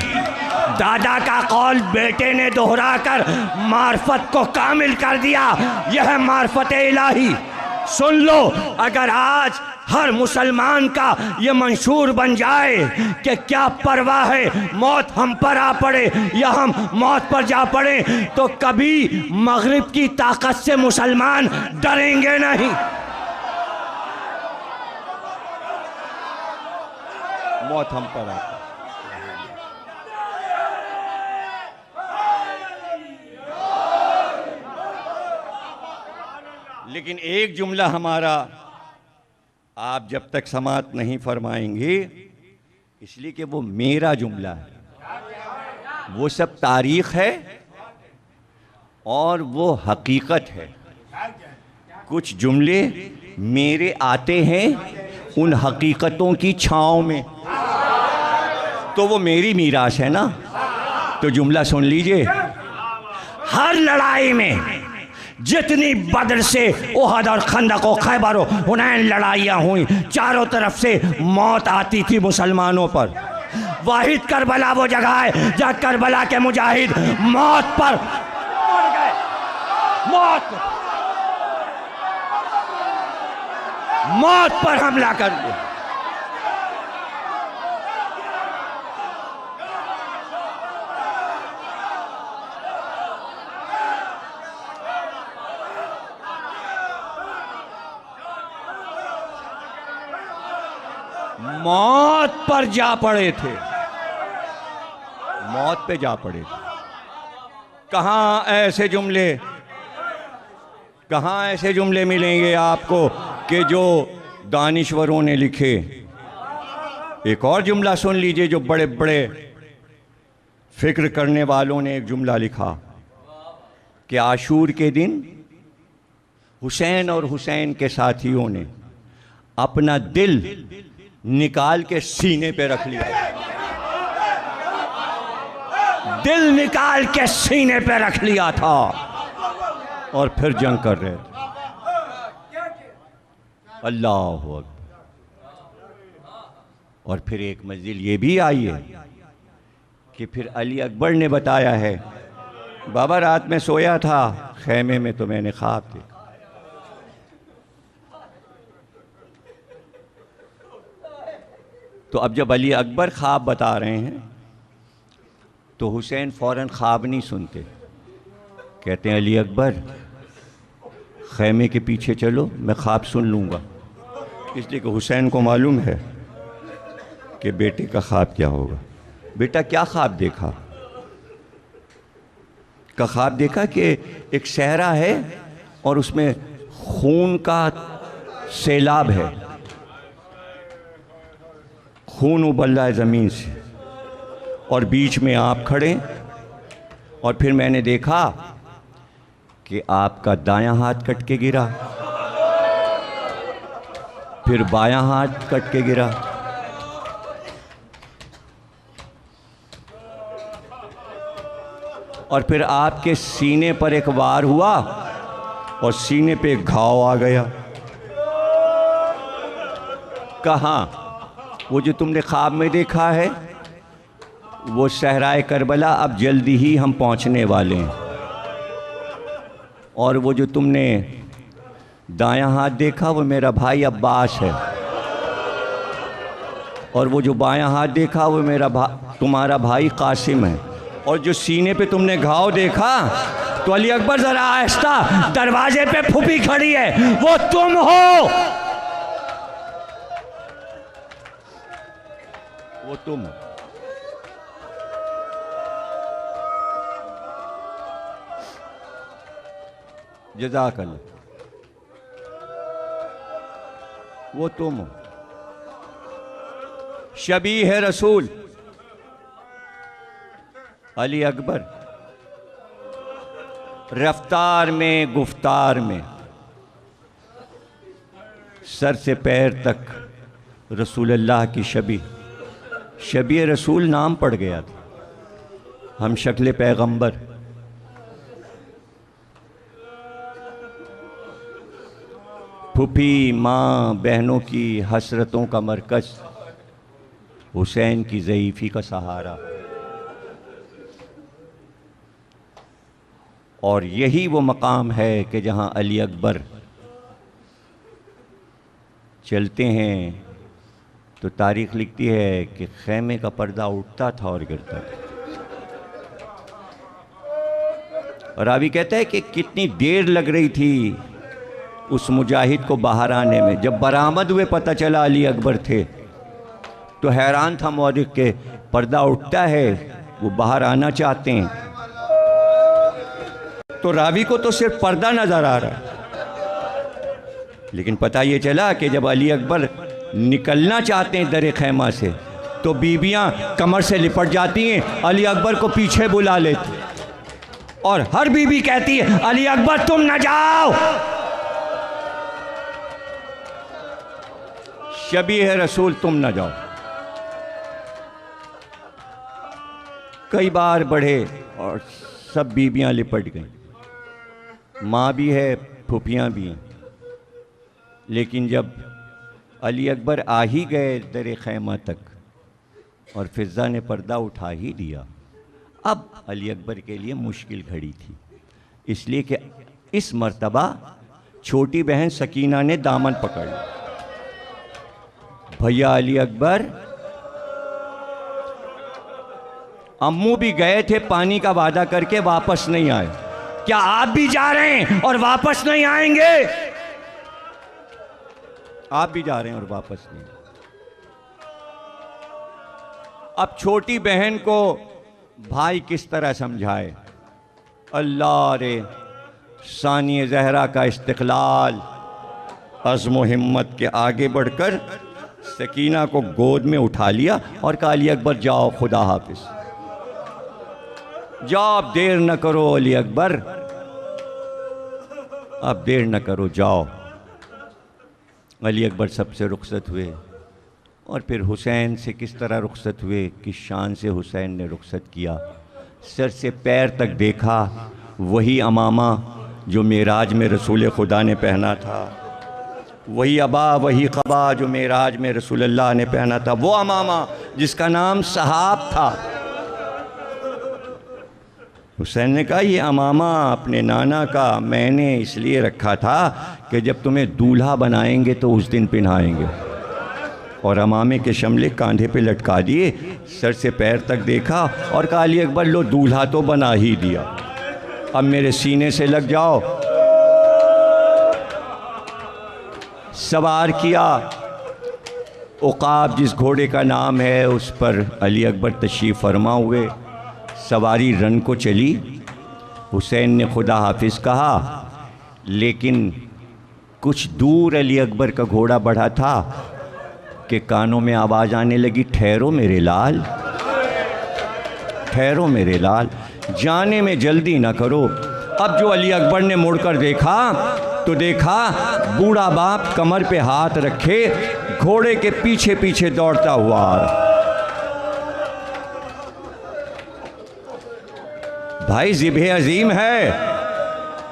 दादा का कौल बेटे ने दोहराकर मार्फत को कामिल कर दिया। यह है मार्फते इलाही। सुन लो, अगर आज हर मुसलमान का ये मंशूर बन जाए कि क्या परवाह है मौत हम पर आ पड़े या हम मौत पर जा पड़े, तो कभी मगरिब की ताकत से मुसलमान डरेंगे नहीं। मौत हम पर आती। लेकिन एक जुमला हमारा आप जब तक समाअत नहीं फरमाएंगे, इसलिए कि वो मेरा जुमला है, वो सब तारीख है और वो हकीकत है। कुछ जुमले मेरे आते हैं उन हकीकतों की छाँव में, तो वो मेरी मीरास है ना। तो जुमला सुन लीजिए। हर लड़ाई में जितनी बदर से ओहद और खंदक और खैबर और हुनैन लड़ाइयाँ हुई, चारों तरफ से मौत आती थी मुसलमानों पर। वाहिद करबला वो जगह है जहाँ करबला के मुजाहिद मौत पर मर गए। मौत पर हमला कर दिया। मौत पर जा पड़े थे, मौत पे जा पड़े थे। कहाँ ऐसे जुमले, कहाँ ऐसे जुमले मिलेंगे आपको कि जो दानिश्वरों ने लिखे। एक और जुमला सुन लीजिए जो बड़े बड़े फिक्र करने वालों ने एक जुमला लिखा कि आशूर के दिन हुसैन और हुसैन के साथियों ने अपना दिल निकाल के सीने पे रख लिया। दिल निकाल के सीने पे रख लिया था और फिर जंग कर रहे थे। अल्लाह अकबर। और फिर एक मंजिल ये भी आई है कि फिर अली अकबर ने बताया है, बाबा रात में सोया था खेमे में तो मैंने ख्वाब देखा। तो अब जब अली अकबर ख्वाब बता रहे हैं तो हुसैन फ़ौरन ख्वाब नहीं सुनते, कहते हैं अली अकबर खेमे के पीछे चलो, मैं ख्वाब सुन लूँगा। इसलिए कि हुसैन को मालूम है कि बेटे का ख्वाब क्या होगा। बेटा क्या ख्वाब देखा? का ख्वाब देखा कि एक सहरा है और उसमें खून का सैलाब है, खून उबल रहा है ज़मीन से और बीच में आप खड़े। और फिर मैंने देखा कि आपका दायां हाथ कट के गिरा, फिर बायां हाथ कट के गिरा, और फिर आपके सीने पर एक वार हुआ और सीने पे एक घाव आ गया। कहाँ? वो जो तुमने ख्वाब में देखा है वो सहराए करबला अब जल्दी ही हम पहुंचने वाले हैं। और वो जो तुमने दायां हाथ देखा वो मेरा भाई अब्बास है, और वो जो बायां हाथ देखा वो तुम्हारा भाई कासिम है। और जो सीने पे तुमने घाव देखा तो अली अकबर जरा आहिस्ता, दरवाजे पे फूफी खड़ी है, वो तुम हो, वो तुम हो। जज़ाकल्लाह, वो तुम हो। शबीह है रसूल अली अकबर, रफ्तार में गुफ्तार में सर से पैर तक रसूलुल्लाह की शबीह रसूल नाम पड़ गया था। हम शक्ल पैगंबर। फूफी माँ बहनों की हसरतों का मरकज़, हुसैन की ज़ईफ़ी का सहारा। और यही वो मकाम है कि जहाँ अली अकबर चलते हैं तो तारीख़ लिखती है कि खेमे का पर्दा उठता था और गिरता था। और रावी कहता है कि कितनी देर लग रही थी उस मुजाहिद को बाहर आने में। जब बरामद हुए पता चला अली अकबर थे तो हैरान था मौलिक के पर्दा उठता है, वो बाहर आना चाहते हैं, तो रावी को तो सिर्फ पर्दा नजर आ रहा है, लेकिन पता ये चला कि जब अली अकबर निकलना चाहते हैं दर खैमा से तो बीबियां कमर से लिपट जाती हैं, अली अकबर को पीछे बुला लेती और हर बीबी कहती है अली अकबर तुम न जाओ, शबीह रसूल तुम न जाओ। कई बार बढ़े और सब बीबियां लिपट गईं, माँ भी है, फूफियाँ भी हैं, लेकिन जब अली अकबर आ ही गए दर खैमा तक और फिज़ा ने पर्दा उठा ही दिया, अब अली अकबर के लिए मुश्किल घड़ी थी, इसलिए कि इस मर्तबा छोटी बहन सकीना ने दामन पकड़ लिया। भैया अली अकबर, अम्मू भी गए थे पानी का वादा करके, वापस नहीं आए, क्या आप भी जा रहे हैं और वापस नहीं आएंगे? आप भी जा रहे हैं और वापस नहीं। अब छोटी बहन को भाई किस तरह समझाए? अल्लाह रे, सानिए ज़हरा का इस्तिक़लाल, अज़्म व हिम्मत के आगे बढ़कर सकीना को गोद में उठा लिया और कहा अली अकबर जाओ, खुदा हाफिज, जाओ, अब देर न करो अली अकबर, अब देर न करो, जाओ। अली अकबर सबसे रुखसत हुए और फिर हुसैन से किस तरह रुखसत हुए, किस शान से हुसैन ने रुखसत किया, सर से पैर तक देखा, वही अमामा जो मेराज में रसूल खुदा ने पहना था, वही अबा वही क़बा जो मेराज में रसूलुल्लाह ने पहना था, वो अमामा जिसका नाम सहाब था। हुसैन ने कहा ये अमामा अपने नाना का मैंने इसलिए रखा था कि जब तुम्हें दूल्हा बनाएंगे तो उस दिन पहनाएंगे, और अमामे के शमले कांधे पे लटका दिए, सर से पैर तक देखा और कहा अली अकबर लो दूल्हा तो बना ही दिया, अब मेरे सीने से लग जाओ। सवार किया, उकाब जिस घोड़े का नाम है उस पर अली अकबर तशरीफ़ फरमा हुए, सवारी रन को चली। हुसैन ने खुदा हाफिज़ कहा, लेकिन कुछ दूर अली अकबर का घोड़ा बढ़ा था कि कानों में आवाज़ आने लगी, ठहरो मेरे लाल, ठहरो मेरे लाल, जाने में जल्दी ना करो। अब जो अली अकबर ने मुड़कर देखा तो देखा बूढ़ा बाप कमर पे हाथ रखे घोड़े के पीछे पीछे दौड़ता हुआ आ रहा। भाई ज़िब्ह अजीम है।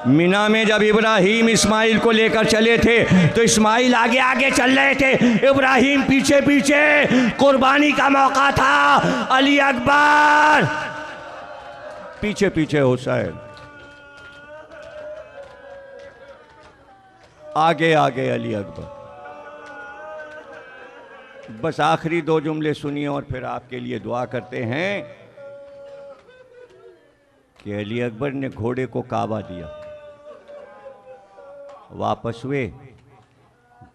मिना में जब इब्राहीम इस्माइल को लेकर चले थे तो इस्माइल आगे आगे चल रहे थे, इब्राहीम पीछे पीछे, कुर्बानी का मौका था, अली अकबर पीछे पीछे हुसैन, आगे आगे अली अकबर। बस आखिरी दो जुमले सुनिए और फिर आपके लिए दुआ करते हैं कि अली अकबर ने घोड़े को काबा दिया, वापस हुए,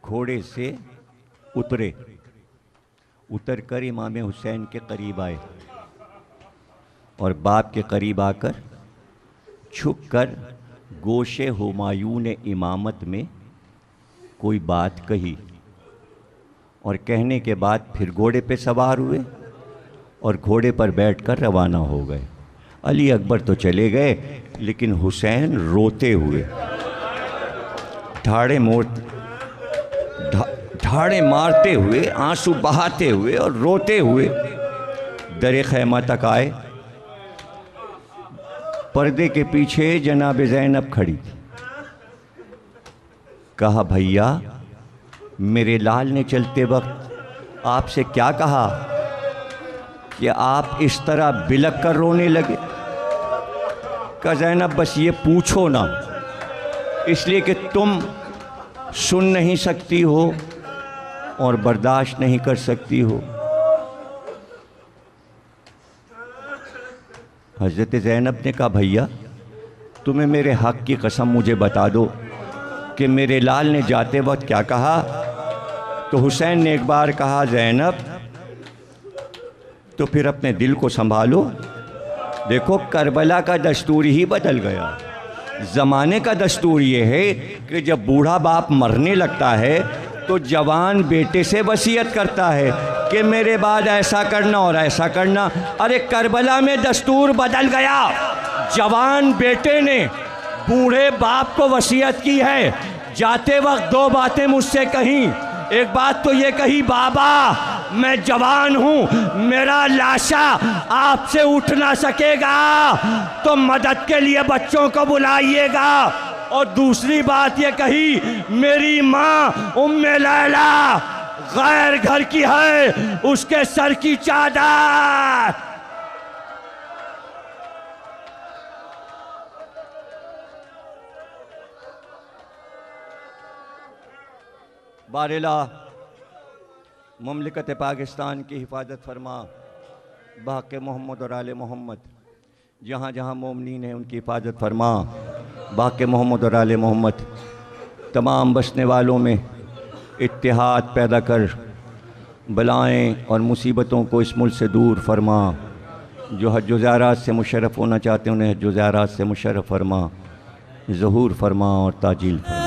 घोड़े से उतरे, उतर कर इमाम हुसैन के करीब आए और बाप के करीब आकर छुप कर गोशे हुमायूं ने इमामत में कोई बात कही और कहने के बाद फिर घोड़े पे सवार हुए और घोड़े पर बैठकर रवाना हो गए। अली अकबर तो चले गए लेकिन हुसैन रोते हुए, ढाड़े मारते हुए, आंसू बहाते हुए और रोते हुए दर खैमा तक आए। पर्दे के पीछे जनाब ज़ैनब खड़ी थी। कहा भैया मेरे लाल ने चलते वक्त आपसे क्या कहा कि आप इस तरह बिलक कर रोने लगे? कहा ज़ैनब बस ये पूछो ना, इसलिए कि तुम सुन नहीं सकती हो और बर्दाश्त नहीं कर सकती हो। हज़रत ज़ैनब ने कहा भैया तुम्हें मेरे हक़ की कसम मुझे बता दो कि मेरे लाल ने जाते वक्त क्या कहा? तो हुसैन ने एक बार कहा ज़ैनब तो फिर अपने दिल को संभालो। देखो करबला का दस्तूर ही बदल गया। ज़माने का दस्तूर ये है कि जब बूढ़ा बाप मरने लगता है तो जवान बेटे से वसीयत करता है कि मेरे बाद ऐसा करना और ऐसा करना। अरे करबला में दस्तूर बदल गया। जवान बेटे ने बूढ़े बाप को वसीयत की है। जाते वक्त दो बातें मुझसे कहीं। एक बात तो ये कही, बाबा मैं जवान हूँ, मेरा लाशा आपसे उठ ना सकेगा, तो मदद के लिए बच्चों को बुलाइएगा। और दूसरी बात ये कही, मेरी माँ उम्मे लैला गैर घर की है, उसके सर की चादर। बारेला मुमलिकत पाकिस्तान की हिफाजत फरमा, बाक़ मोहम्मद और आले मोहम्मद। जहाँ जहाँ मोमिनीन हैं उनकी हिफाजत फरमा, बाक़ मोहम्मद और आले मोहम्मद। तमाम बसने वालों में इत्तेहाद पैदा कर, बलाएँ और मुसीबतों को इस मुल्क से दूर फरमा। जो हज व ज़ियारत से मुशर्रफ़ होना चाहते हैं उन्हें हज व ज़ियारत से मुशर्रफ़ फरमा, ज़हूर फरमा और ताजील फरमा।